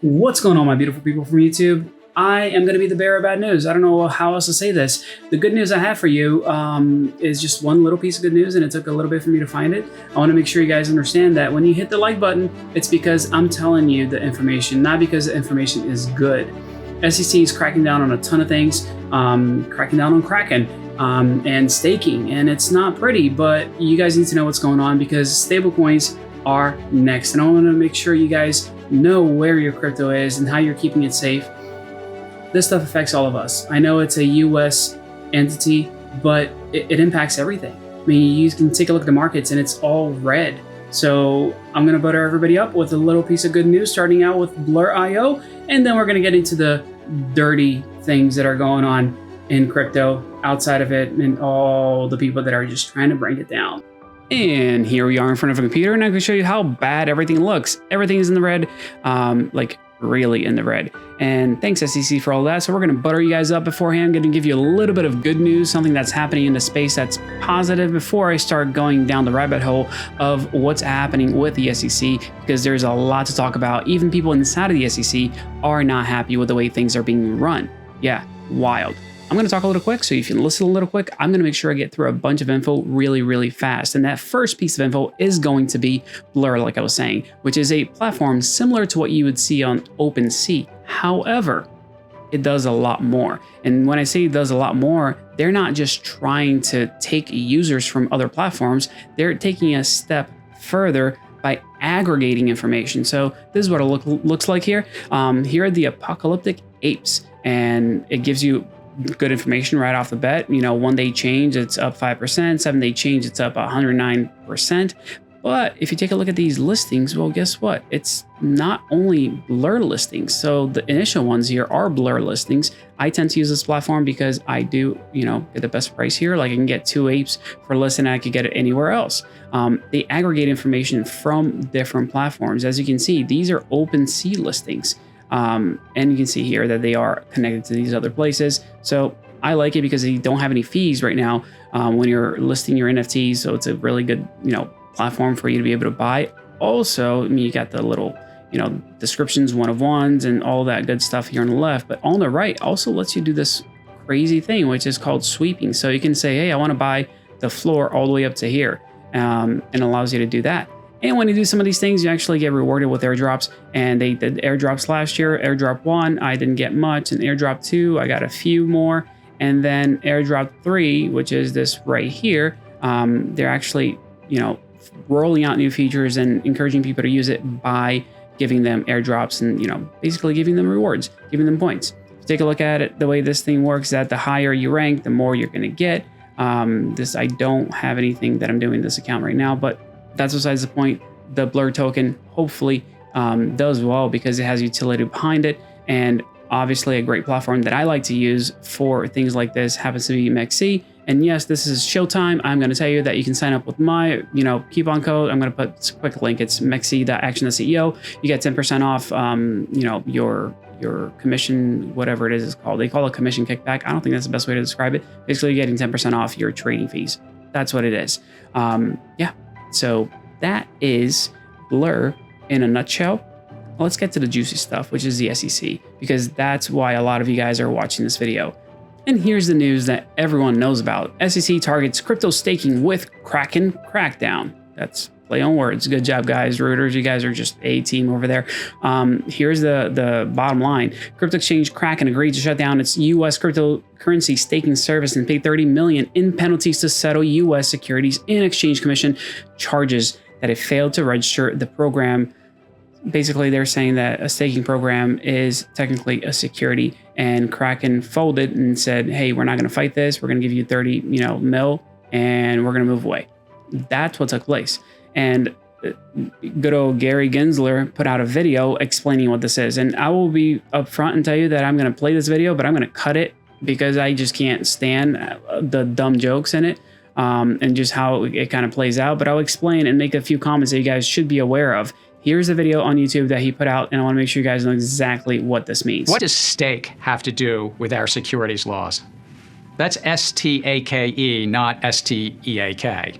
What's going on, my beautiful people from YouTube? I am going to be the bearer of bad news. I don't know how else to say this. The good news I have for you is just one little piece of good news, and it took a little bit for me to find it. I want to make sure you guys understand that when you hit the like button, it's because I'm telling you the information, not because the information is good. SEC is cracking down on a ton of things, cracking down on Kraken and staking, and it's not pretty, but you guys need to know what's going on because stablecoins are next. And I want to make sure you guys know where your crypto is and how you're keeping it safe. This stuff affects all of us. I know it's a US entity, but it impacts everything. I mean, you can take a look at the markets and it's all red. So I'm going to butter everybody up with a little piece of good news, starting out with Blur.io, and then we're going to get into the dirty things that are going on in crypto outside of it and all the people that are just trying to bring it down. And here we are in front of a computer, and I can show you how bad everything looks. Everything is in the red, like really in the red. And thanks SEC for all that. So we're going to butter you guys up beforehand. I'm going to give you a little bit of good news, something that's happening in the space that's positive before I start going down the rabbit hole of what's happening with the SEC, because there's a lot to talk about. Even people inside of the SEC are not happy with the way things are being run. Yeah, wild. I'm going to talk a little quick, so if you can listen a little quick, I'm going to make sure I get through a bunch of info really, really fast. And that first piece of info is going to be Blur, like I was saying, which is a platform similar to what you would see on OpenSea. However, it does a lot more. And when I say it does a lot more, they're not just trying to take users from other platforms, they're taking a step further by aggregating information. So this is what it looks like here. Here are the apocalyptic apes, and it gives you good information right off the bat. You know, 1 day change, it's up 5%, 7 day change, it's up 109%. But if you take a look at these listings, well, guess what? It's not only Blur listings. So the initial ones here are Blur listings. I tend to use this platform because I do, get the best price here. Like I can get 2 apes for less than I could get it anywhere else. They aggregate information from different platforms. As you can see, these are OpenSea listings. And you can see here that they are connected to these other places. So I like it because they don't have any fees right now when you're listing your NFTs. So it's a really good, platform for you to be able to buy. Also, I mean, you got the little, descriptions, one of ones, and all that good stuff here on the left. But on the right also lets you do this crazy thing, which is called sweeping. So you can say, hey, I want to buy the floor all the way up to here, and allows you to do that. And when you do some of these things, you actually get rewarded with airdrops. And they did airdrops last year. Airdrop 1, I didn't get much. And airdrop 2, I got a few more. And then airdrop 3, which is this right here, they're actually, rolling out new features and encouraging people to use it by giving them airdrops and, basically giving them rewards, giving them points. Take a look at it. The way this thing works is that the higher you rank, the more you're going to get. I don't have anything that I'm doing in this account right now, but that's besides the point. The Blur token hopefully does well because it has utility behind it. And obviously a great platform that I like to use for things like this happens to be MEXC. And yes, this is showtime. I'm going to tell you that you can sign up with my, coupon code. I'm going to put a quick link. It's MEXC.action.ceo. You get 10% off, your commission, whatever it is it's called. They call it commission kickback. I don't think that's the best way to describe it. Basically, you're getting 10% off your trading fees. That's what it is. Yeah. So that is Blur in a nutshell. Well, let's get to the juicy stuff, which is the SEC, because that's why a lot of you guys are watching this video. And here's the news that everyone knows about. SEC targets crypto staking with Kraken crackdown. That's play on words. Good job, guys. Reuters, you guys are just a team over there. Here's the bottom line. Crypto exchange Kraken agreed to shut down its U.S. cryptocurrency staking service and pay $30 million in penalties to settle U.S. Securities and Exchange Commission charges that it failed to register the program. Basically, they're saying that a staking program is technically a security, and Kraken folded and said, hey, we're not going to fight this. We're going to give you 30 mil, and we're going to move away. That's what took place. And good old Gary Gensler put out a video explaining what this is. And I will be upfront and tell you that I'm going to play this video, but I'm going to cut it because I just can't stand the dumb jokes in it. And just how it kind of plays out. But I'll explain and make a few comments that you guys should be aware of. Here's a video on YouTube that he put out, and I want to make sure you guys know exactly what this means. What does stake have to do with our securities laws? That's S-T-A-K-E, not S-T-E-A-K.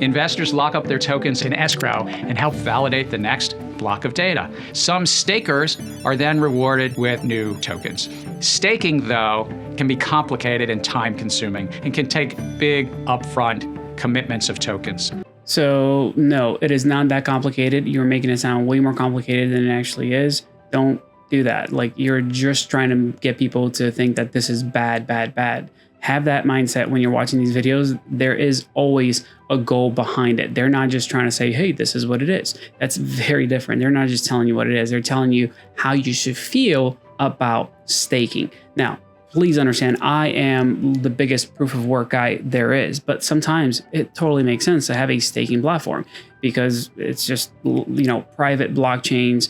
Investors lock up their tokens in escrow and help validate the next block of data. Some stakers are then rewarded with new tokens. Staking, though, can be complicated and time-consuming and can take big upfront commitments of tokens. So no, it is not that complicated. You're making it sound way more complicated than it actually is. Don't do that. Like, you're just trying to get people to think that this is bad, bad, bad. Have that mindset when you're watching these videos. There is always a goal behind it. They're not just trying to say, hey, this is what it is. That's very different. They're not just telling you what it is. They're telling you how you should feel about staking. Now, please understand, I am the biggest proof of work guy there is, but sometimes it totally makes sense to have a staking platform because it's just, private blockchains,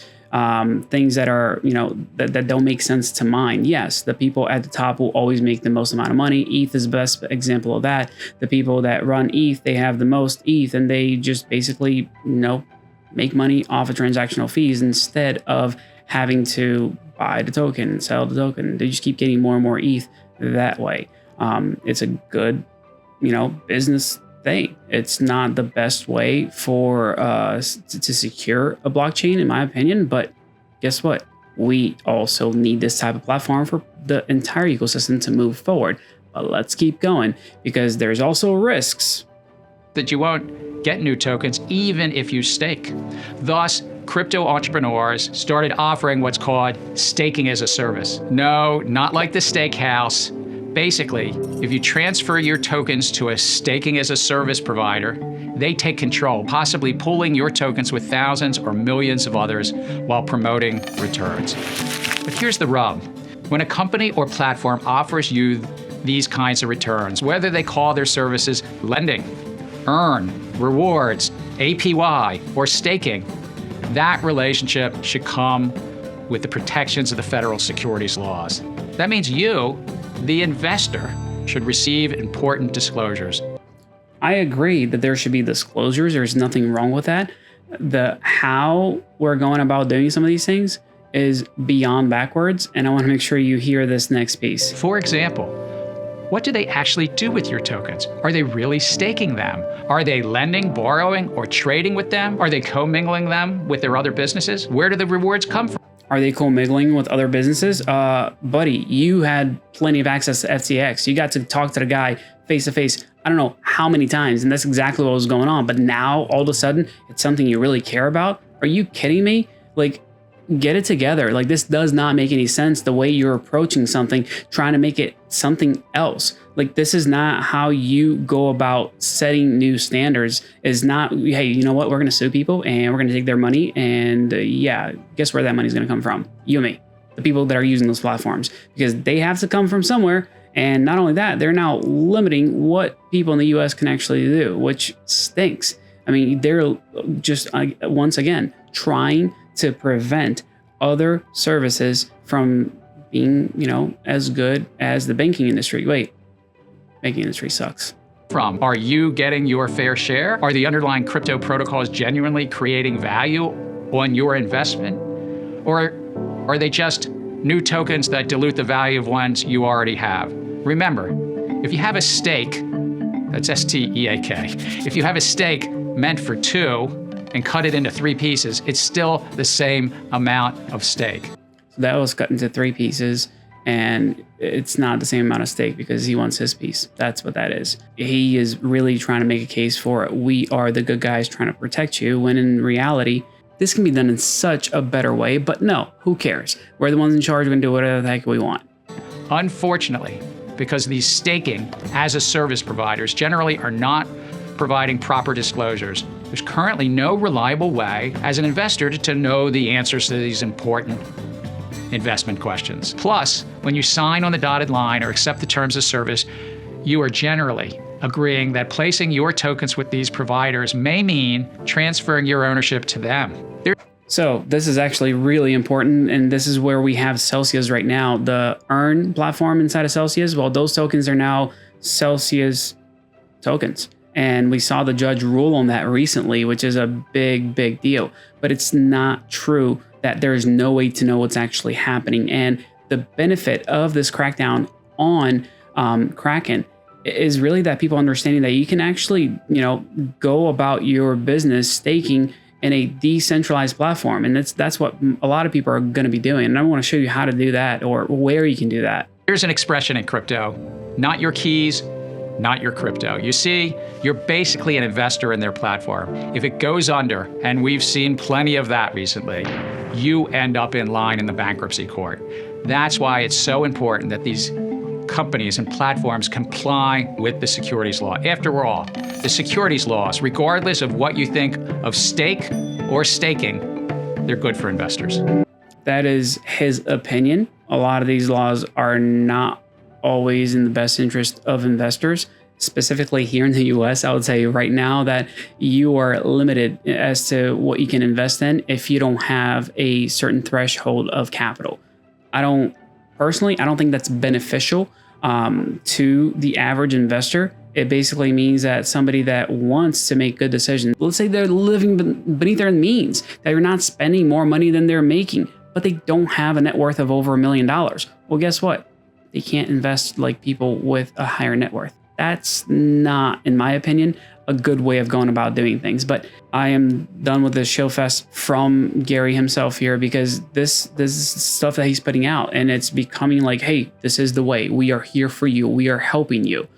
things that are, that don't make sense to mine. Yes, the people at the top will always make the most amount of money. ETH is the best example of that. The people that run ETH, they have the most ETH and they just basically, make money off of transactional fees instead of having to buy the token and sell the token. They just keep getting more and more ETH that way. It's a good, business thing. It's not the best way for to secure a blockchain, in my opinion, but guess what? We also need this type of platform for the entire ecosystem to move forward. But let's keep going because there's also risks. That you won't get new tokens even if you stake. Thus, crypto entrepreneurs started offering what's called staking as a service. No, not like the steakhouse. Basically, if you transfer your tokens to a staking as a service provider, they take control, possibly pooling your tokens with thousands or millions of others while promoting returns. But here's the rub. When a company or platform offers you these kinds of returns, whether they call their services lending, earn, rewards, APY, or staking, that relationship should come with the protections of the federal securities laws. That means you, the investor, should receive important disclosures. I agree that there should be disclosures. There's nothing wrong with that. The how we're going about doing some of these things is beyond backwards, and I want to make sure you hear this next piece. For example, what do they actually do with your tokens? Are they really staking them? Are they lending, borrowing, or trading with them? Are they commingling them with their other businesses? Where do the rewards come from? Are they commingling with other businesses? Buddy, you had plenty of access to FTX. You got to talk to the guy face to face, I don't know how many times, and that's exactly what was going on. But now, all of a sudden, it's something you really care about? Are you kidding me? Like, get it together. Like, this does not make any sense the way you're approaching something, trying to make it something else. Like, this is not how you go about setting new standards. Is not, hey, you know what? We're going to sue people and we're going to take their money. And yeah, guess where that money is going to come from? You and me, the people that are using those platforms, because they have to come from somewhere. And not only that, they're now limiting what people in the US can actually do, which stinks. I mean, they're just, once again, trying to prevent other services from being, as good as the banking industry. Wait, banking industry sucks. Are you getting your fair share? Are the underlying crypto protocols genuinely creating value on your investment? Or are they just new tokens that dilute the value of ones you already have? Remember, if you have a stake, that's S-T-E-A-K, if you have a stake meant for two and cut it into three pieces, it's still the same amount of stake. So that was cut into three pieces, and it's not the same amount of stake because he wants his piece. That's what that is. He is really trying to make a case for we are the good guys trying to protect you, when in reality, this can be done in such a better way. But no, who cares? We're the ones in charge. We can do whatever the heck we want. Unfortunately, because these staking as a service providers generally are not providing proper disclosures, there's currently no reliable way as an investor to know the answers to these important investment questions. Plus, when you sign on the dotted line or accept the terms of service, you are generally agreeing that placing your tokens with these providers may mean transferring your ownership to them. So this is actually really important, and this is where we have Celsius right now, the Earn platform inside of Celsius. Well, those tokens are now Celsius tokens. And we saw the judge rule on that recently, which is a big, big deal. But it's not true that there's no way to know what's actually happening. And the benefit of this crackdown on Kraken is really that people understanding that you can actually, go about your business staking in a decentralized platform. And that's what a lot of people are going to be doing. And I want to show you how to do that or where you can do that. Here's an expression in crypto: not your keys, not your crypto. You see, you're basically an investor in their platform. If it goes under, and we've seen plenty of that recently, you end up in line in the bankruptcy court. That's why it's so important that these companies and platforms comply with the securities law. After all, the securities laws, regardless of what you think of stake or staking, they're good for investors. That is his opinion. A lot of these laws are not always in the best interest of investors. Specifically here in the US, I would say right now that you are limited as to what you can invest in if you don't have a certain threshold of capital. I don't think that's beneficial to the average investor. It basically means that somebody that wants to make good decisions, let's say they're living beneath their means, that they're not spending more money than they're making, but they don't have a net worth of over $1 million. Well, guess what? They can't invest like people with a higher net worth. That's not, in my opinion, a good way of going about doing things. But I am done with this show fest from Gary himself here, because this is stuff that he's putting out, and it's becoming like, hey, this is the way. We are here for you. We are helping you.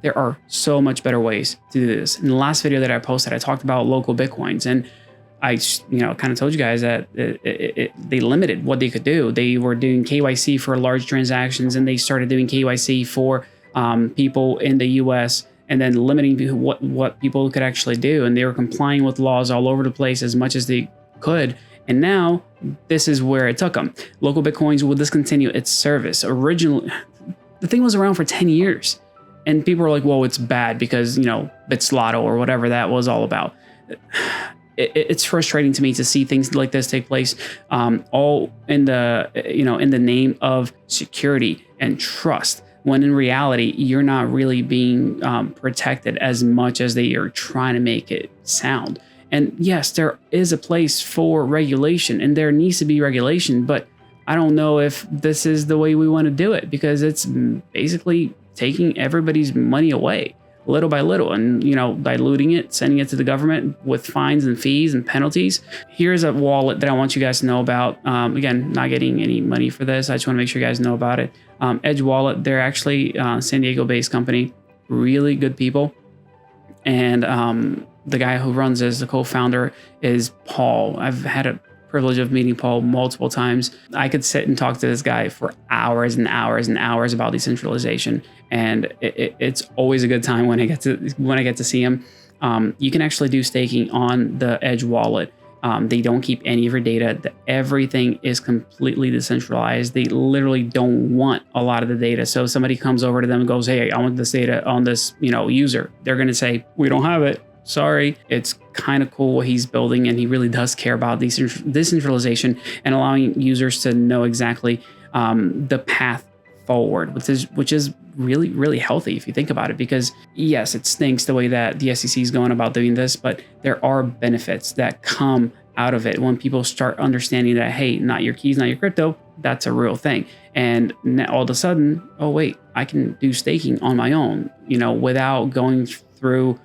There are so much better ways to do this. In the last video that I posted, I talked about local Bitcoins, and I kind of told you guys that they limited what they could do. They were doing KYC for large transactions, and they started doing KYC for people in the US, and then limiting what people could actually do. And they were complying with laws all over the place as much as they could. And now this is where it took them. Local Bitcoins will discontinue its service. Originally, the thing was around for 10 years. And people were like, well, it's bad because, Bitslotto or whatever that was all about. It's frustrating to me to see things like this take place, all in the name of security and trust, when in reality, you're not really being protected as much as they are trying to make it sound. And yes, there is a place for regulation, and there needs to be regulation, but I don't know if this is the way we want to do it, because it's basically taking everybody's money away little by little and, diluting it, sending it to the government with fines and fees and penalties. Here's a wallet that I want you guys to know about. Again, not getting any money for this. I just want to make sure you guys know about it. Edge Wallet, they're actually a San Diego-based company, really good people. And the guy who runs this, the co-founder, is Paul. I've had a privilege of meeting Paul multiple times. I could sit and talk to this guy for hours and hours and hours about decentralization, and it's always a good time when I get to see him. You can actually do staking on the Edge wallet. They don't keep any of your data. Everything is completely decentralized. They literally don't want a lot of the data. So if somebody comes over to them and goes, hey, I want this data on this user, they're going to say, we don't have it. Sorry. It's kind of cool what he's building, and he really does care about decentralization and allowing users to know exactly the path forward, which is really, really healthy if you think about it. Because yes, it stinks the way that the SEC is going about doing this, but there are benefits that come out of it when people start understanding that, hey, not your keys, not your crypto, that's a real thing. And all of a sudden, oh wait, I can do staking on my own, without going through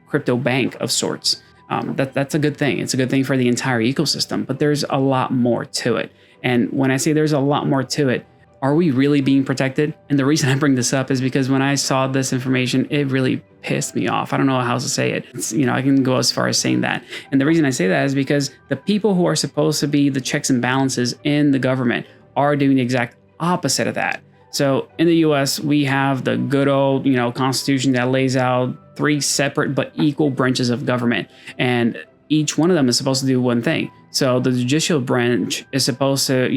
crypto bank of sorts. That's a good thing. It's a good thing for the entire ecosystem, but there's a lot more to it. And when I say there's a lot more to it, are we really being protected? And the reason I bring this up is because when I saw this information, it really pissed me off. I don't know how else to say it. I can go as far as saying that. And the reason I say that is because the people who are supposed to be the checks and balances in the government are doing the exact opposite of that. So in the US, we have the good old, Constitution that lays out 3 separate but equal branches of government, and each one of them is supposed to do one thing. So the judicial branch is supposed to,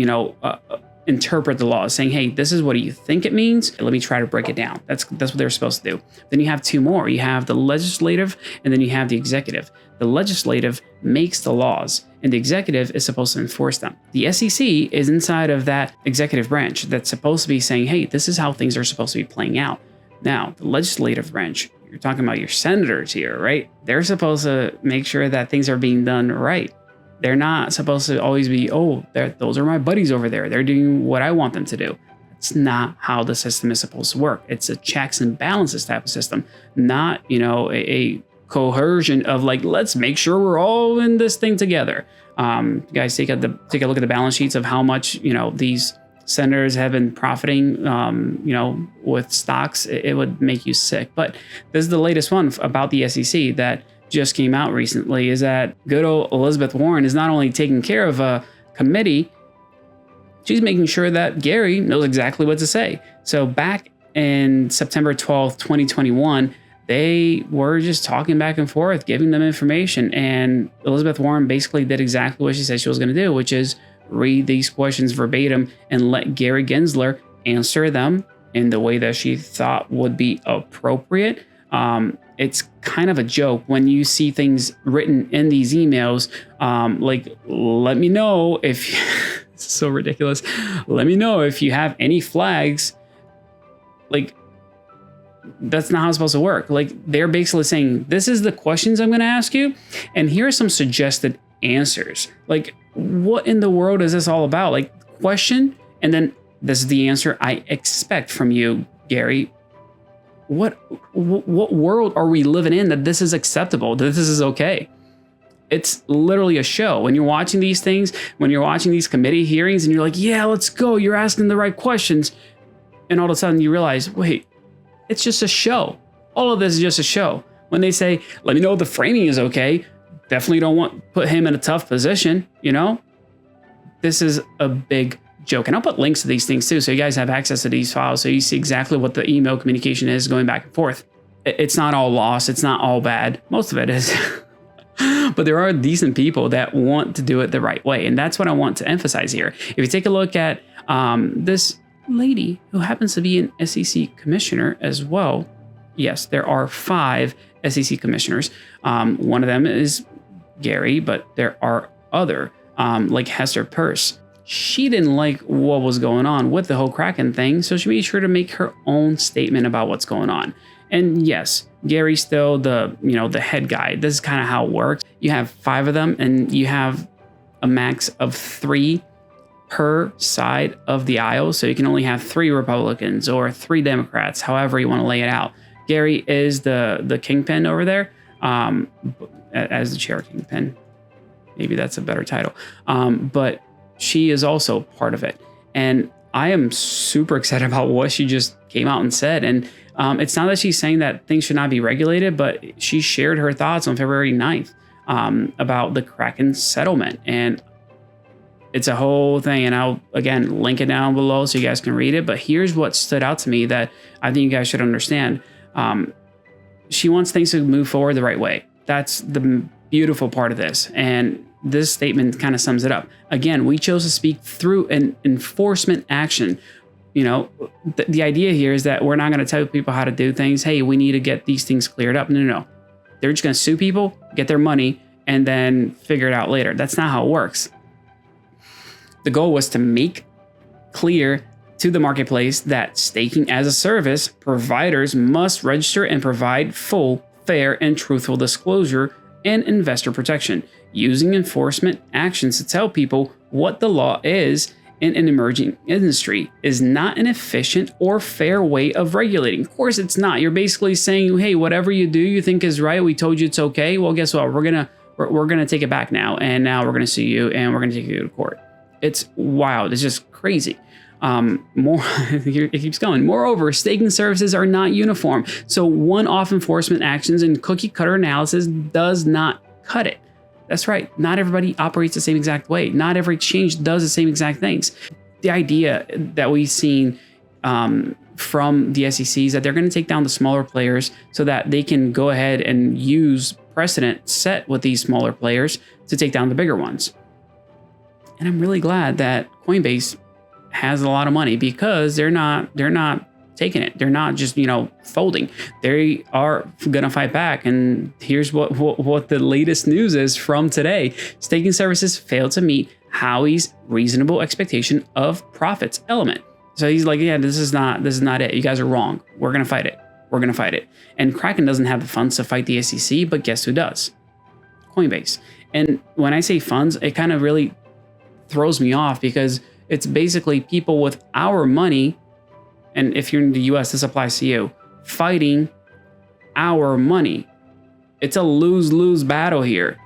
interpret the law, saying, hey, this is what you think it means. Let me try to break it down. That's what they're supposed to do. Then you have 2 more. You have the legislative, and then you have the executive. The legislative makes the laws, and the executive is supposed to enforce them. The SEC is inside of that executive branch that's supposed to be saying, hey, this is how things are supposed to be playing out. Now, the legislative branch, you're talking about your senators here, right? They're supposed to make sure that things are being done right. They're not supposed to always be, those are my buddies over there. They're doing what I want them to do. It's not how the system is supposed to work. It's a checks and balances type of system, not, a coercion of like, let's make sure we're all in this thing together. You guys take a look at the balance sheets of how much, you know, these senators have been profiting, you know, with stocks. It would make you sick. But this is the latest one about the SEC that just came out recently, is that good old Elizabeth Warren is not only taking care of a committee, she's making sure that Gary knows exactly what to say. So back in September 12th, 2021, they were just talking back and forth, giving them information. And Elizabeth Warren basically did exactly what she said she was going to do, which is read these questions verbatim and let Gary Gensler answer them in the way that she thought would be appropriate. It's kind of a joke when you see things written in these emails, like, let me know if, it's so ridiculous. Let me know if you have any flags. Like, that's not how it's supposed to work. Like, they're basically saying, this is the questions I'm going to ask you, and here are some suggested answers. Like, what in the world is this all about? Like, question, and then this is the answer I expect from you, Gary. What world are we living in that this is acceptable, that this is okay? It's literally a show. When you're watching these things, when you're watching these committee hearings and you're like, yeah, let's go, you're asking the right questions. And all of a sudden you realize, wait, it's just a show. All of this is just a show. When they say, let me know if the framing is okay, definitely don't want put him in a tough position, you know? This is a big joke. And I'll put links to these things too, so you guys have access to these files, so you see exactly what the email communication is going back and forth. It's not all lost. It's not all bad. Most of it is. But there are decent people that want to do it the right way. And that's what I want to emphasize here. If you take a look at this lady who happens to be an SEC commissioner as well. Yes, there are 5 SEC commissioners. One of them is Gary, but there are other, like Hester Peirce. She didn't like what was going on with the whole Kraken thing, so she made sure to make her own statement about what's going on. And yes, Gary's still the head guy. This is kind of how it works. You have 5 of them, and you have a max of 3 per side of the aisle. So you can only have 3 Republicans or 3 Democrats, however you want to lay it out. Gary is the kingpin over there, as the chair kingpin. Maybe that's a better title. But she is also part of it. And I am super excited about what she just came out and said. And it's not that she's saying that things should not be regulated, but she shared her thoughts on February 9th about the Kraken settlement. And it's a whole thing. And I'll, again, link it down below so you guys can read it. But here's what stood out to me that I think you guys should understand. She wants things to move forward the right way. That's the beautiful part of this. And this statement kind of sums it up. Again, we chose to speak through an enforcement action. You know, the idea here is that we're not going to tell people how to do things. Hey, we need to get these things cleared up. No. They're just going to sue people, get their money, and then figure it out later. That's not how it works. The goal was to make clear to the marketplace that staking as a service, providers must register and provide full, fair, and truthful disclosure and investor protection, using enforcement actions to tell people what the law is in an emerging industry is not an efficient or fair way of regulating. Of course, it's not. You're basically saying, hey, whatever you do you think is right, we told you it's okay. Well, guess what? We're gonna take it back now, and now we're gonna sue you, and we're gonna take you to court. It's wild. It's just crazy. It keeps going. Moreover, staking services are not uniform, so one-off enforcement actions and cookie-cutter analysis does not cut it. That's right. Not everybody operates the same exact way. Not every exchange does the same exact things. The idea that we've seen from the SEC is that they're going to take down the smaller players so that they can go ahead and use precedent set with these smaller players to take down the bigger ones. And I'm really glad that Coinbase has a lot of money, because they're not taking it. They're not just, folding. They are going to fight back. And here's what the latest news is from today. Staking services failed to meet Howey's reasonable expectation of profits element. So he's like, yeah, this is not it. You guys are wrong. We're going to fight it. We're going to fight it. And Kraken doesn't have the funds to fight the SEC, but guess who does? Coinbase. And when I say funds, it kind of really throws me off, because it's basically people with our money, and if you're in the US, this applies to you, fighting our money. It's a lose-lose battle here.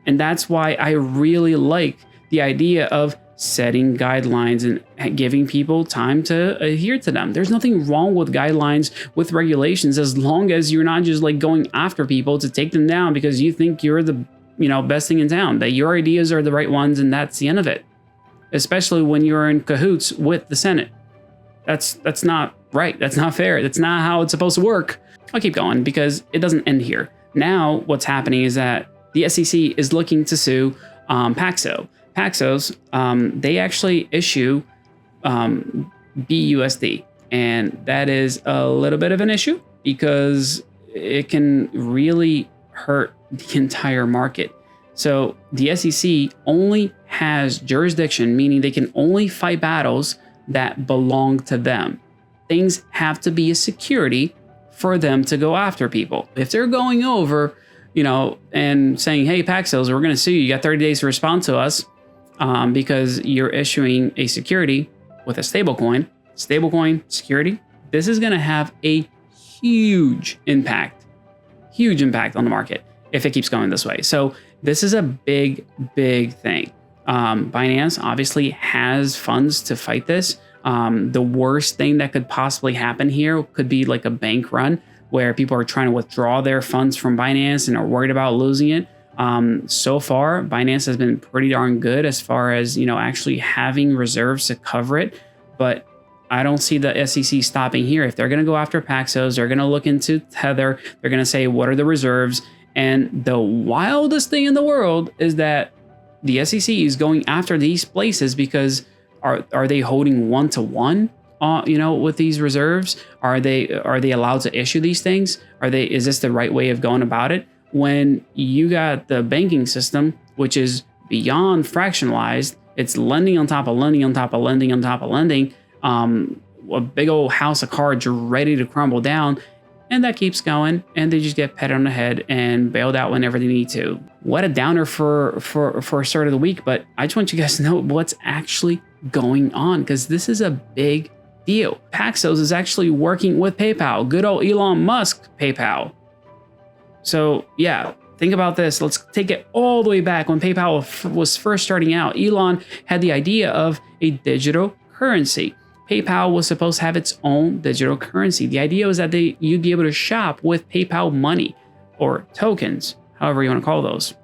And that's why I really like the idea of setting guidelines and giving people time to adhere to them. There's nothing wrong with guidelines, with regulations, as long as you're not just like going after people to take them down because you think you're the best thing in town, that your ideas are the right ones, and that's the end of it. Especially when you're in cahoots with the Senate. That's not right. That's not fair. That's not how it's supposed to work. I'll keep going because it doesn't end here. Now what's happening is that the SEC is looking to sue Paxos. Paxos, they actually issue BUSD, and that is a little bit of an issue because it can really hurt the entire market. So the SEC only has jurisdiction, meaning they can only fight battles that belong to them. Things have to be a security for them to go after people. If they're going over, and saying, hey, Paxos, we're going to sue you. You got 30 days to respond to us because you're issuing a security with a stablecoin security. This is going to have a huge impact on the market if it keeps going this way. So this is a big, big thing. Binance obviously has funds to fight this. The worst thing that could possibly happen here could be like a bank run where people are trying to withdraw their funds from Binance and are worried about losing it. So far, Binance has been pretty darn good as far as, actually having reserves to cover it. But I don't see the SEC stopping here. If they're going to go after Paxos, they're going to look into Tether. They're going to say, what are the reserves? And the wildest thing in the world is that the SEC is going after these places because are they holding one-to-one? With these reserves, are they allowed to issue these things? Is this the right way of going about it? When you got the banking system, which is beyond fractionalized, it's lending on top of lending on top of lending on top of lending, a big old house of cards ready to crumble down, and that keeps going, and they just get patted on the head and bailed out whenever they need to. What a downer for start of the week, but I just want you guys to know what's actually going on, because this is a big deal. Paxos is actually working with PayPal, good old Elon Musk PayPal. So yeah, think about this. Let's take it all the way back when PayPal was first starting out. Elon had the idea of a digital currency. PayPal was supposed to have its own digital currency. The idea was that you'd be able to shop with PayPal money or tokens, however you want to call those.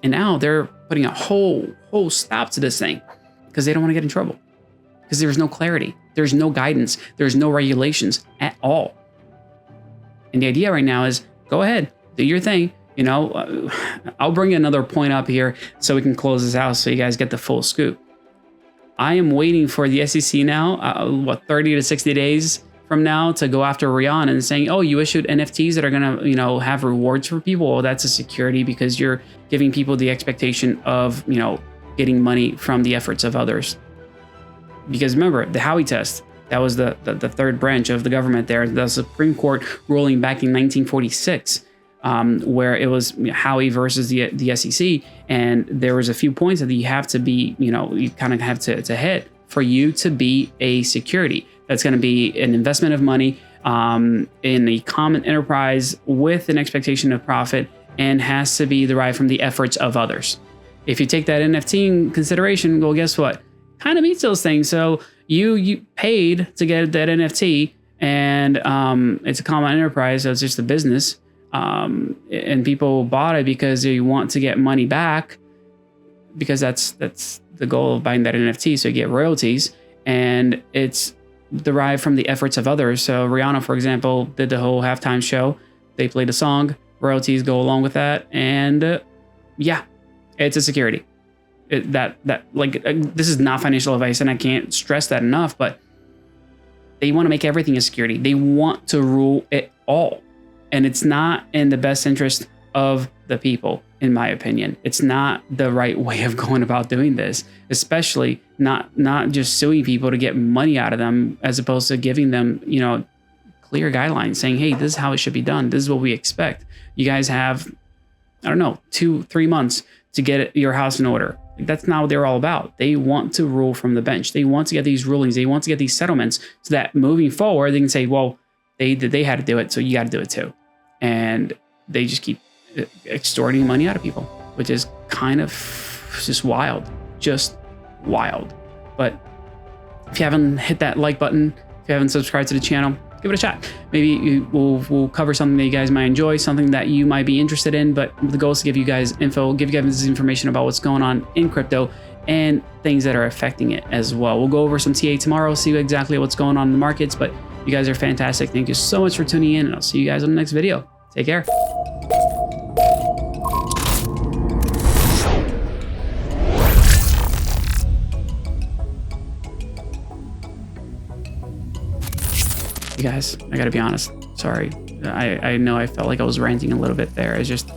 And now they're putting a whole stop to this thing because they don't want to get in trouble, because there's no clarity. There's no guidance. There's no regulations at all. And the idea right now is go ahead, do your thing. I'll bring another point up here so we can close this out so you guys get the full scoop. I am waiting for the SEC now, 30 to 60 days from now, to go after Rihanna and saying, oh, you issued NFTs that are going to, have rewards for people. Well, that's a security because you're giving people the expectation of, getting money from the efforts of others. Because remember, the Howey test, that was the third branch of the government there, the Supreme Court ruling back in 1946, where it was Howey versus the SEC. And there was a few points that you have to be, you kind of have to hit for you to be a security. That's going to be an investment of money in a common enterprise with an expectation of profit, and has to be derived from the efforts of others. If you take that NFT in consideration, well, guess what? Kind of meets those things. So you paid to get that NFT, and it's a common enterprise, so it's just a business. And people bought it because they want to get money back, because that's the goal of buying that NFT. So you get royalties, and it's derived from the efforts of others. So Rihanna, for example, did the whole halftime show. They played a song, royalties go along with that, and yeah, it's a security. This is not financial advice, and I can't stress that enough, but they want to make everything a security. They want to rule it all. And it's not in the best interest of the people, in my opinion. It's not the right way of going about doing this, especially not just suing people to get money out of them, as opposed to giving them, clear guidelines saying, hey, this is how it should be done. This is what we expect. You guys have, 2-3 months to get your house in order. That's not what they're all about. They want to rule from the bench. They want to get these rulings. They want to get these settlements so that moving forward, they can say, well, they had to do it, so you got to do it too. And they just keep extorting money out of people, which is kind of just wild, But if you haven't hit that like button, if you haven't subscribed to the channel, give it a shot. Maybe we'll cover something that you guys might enjoy, something that you might be interested in, but the goal is to give you guys info, give you guys information about what's going on in crypto and things that are affecting it as well. We'll go over some TA tomorrow, see exactly what's going on in the markets, but you guys are fantastic. Thank you so much for tuning in, and I'll see you guys on the next video. Take care. You guys, I gotta be honest, sorry. I know I felt like I was ranting a little bit there. It's just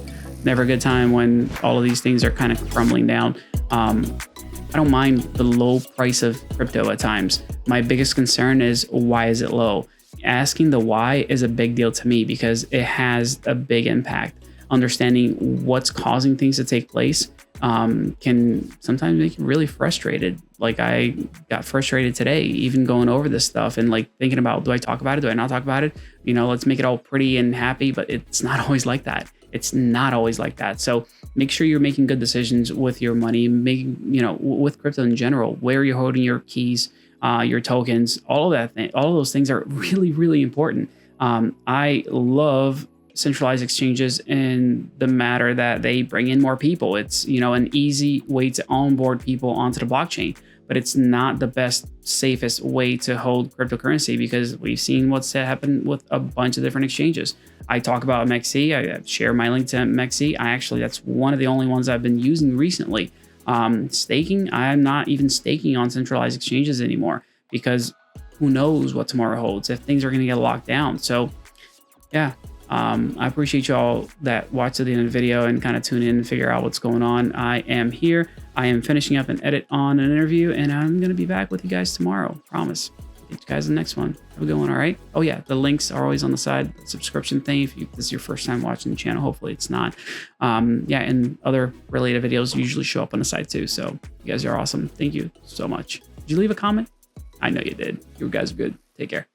never a good time when all of these things are kind of crumbling down. I don't mind the low price of crypto at times. My biggest concern is, why is it low? Asking the why is a big deal to me because it has a big impact. Understanding what's causing things to take place can sometimes make you really frustrated. Like I got frustrated today, even going over this stuff and like thinking about, do I talk about it? Do I not talk about it? You know, let's make it all pretty and happy, but it's not always like that. It's not always like that. So make sure you're making good decisions with your money, with crypto in general, where you're holding your keys, your tokens, all of those things are really, really important. I love centralized exchanges in the matter that they bring in more people. It's, an easy way to onboard people onto the blockchain, but it's not the best, safest way to hold cryptocurrency because we've seen what's happened with a bunch of different exchanges. I talk about MEXC. I share my link to MEXC. That's one of the only ones I've been using recently. Staking, I'm not even staking on centralized exchanges anymore because who knows what tomorrow holds if things are going to get locked down. So yeah, I appreciate y'all that watch to the end of the video and kind of tune in and figure out what's going on. I am here. I am finishing up an edit on an interview and I'm going to be back with you guys tomorrow. Promise. Get you guys in the next one. Have a good one. All right. Oh yeah. The links are always on the side, subscription thing. If this is your first time watching the channel, hopefully it's not. And other related videos usually show up on the side too. So you guys are awesome. Thank you so much. Did you leave a comment? I know you did. You guys are good. Take care.